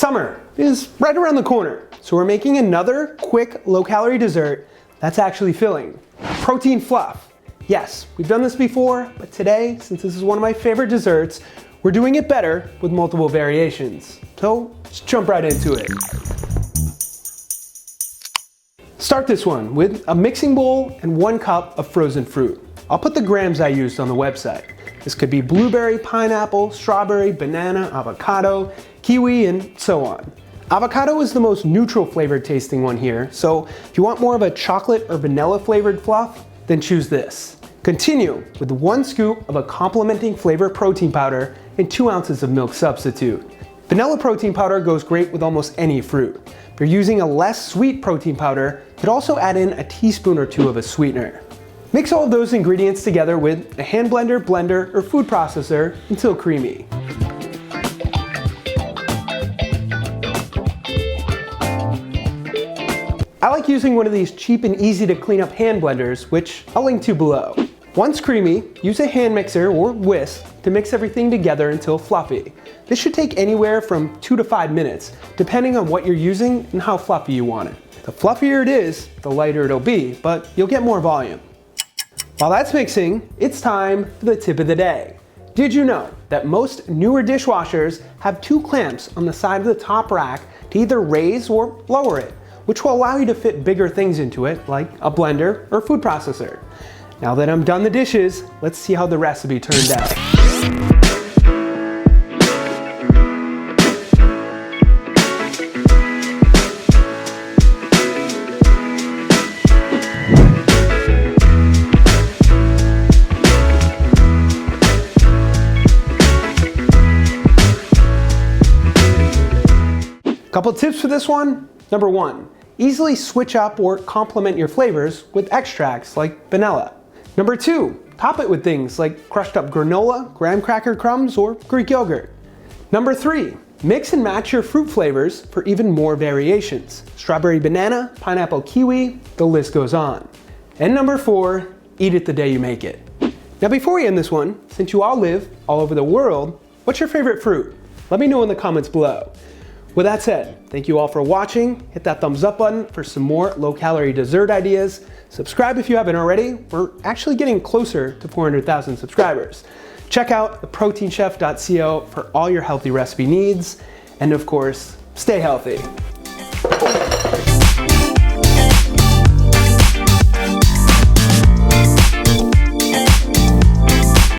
Summer is right around the corner, so we're making another quick low-calorie dessert that's actually filling. Protein fluff. Yes, we've done this before, but today, since this is one of my favorite desserts, we're doing it better with multiple variations. So let's jump right into it. Start this one with a mixing bowl and 1 cup of frozen fruit. I'll put the grams I used on the website. This could be blueberry, pineapple, strawberry, banana, avocado, kiwi, and so on. Avocado is the most neutral flavored tasting one here, so if you want more of a chocolate or vanilla flavored fluff, then choose this. Continue with 1 scoop of a complementing flavor protein powder and 2 ounces of milk substitute. Vanilla protein powder goes great with almost any fruit. If you're using a less sweet protein powder, you could also add in a teaspoon or 2 of a sweetener. Mix all of those ingredients together with a hand blender, blender, or food processor until creamy. I like using one of these cheap and easy to clean up hand blenders, which I'll link to below. Once creamy, use a hand mixer or whisk to mix everything together until fluffy. This should take anywhere from 2 to 5 minutes, depending on what you're using and how fluffy you want it. The fluffier it is, the lighter it'll be, but you'll get more volume. While that's mixing, it's time for the tip of the day. Did you know that most newer dishwashers have 2 clamps on the side of the top rack to either raise or lower it, which will allow you to fit bigger things into it, like a blender or food processor. Now that I'm done the dishes, let's see how the recipe turned out. Couple tips for this one. Number 1, easily switch up or complement your flavors with extracts like vanilla. Number 2, top it with things like crushed up granola, graham cracker crumbs, or Greek yogurt. Number 3, mix and match your fruit flavors for even more variations. Strawberry banana, pineapple kiwi, the list goes on. And number 4, eat it the day you make it. Now before we end this one, since you all live all over the world, what's your favorite fruit? Let me know in the comments below. With that said, thank you all for watching. Hit that thumbs up button for some more low-calorie dessert ideas. Subscribe if you haven't already. We're actually getting closer to 400,000 subscribers. Check out theproteinchef.co for all your healthy recipe needs. And of course, stay healthy.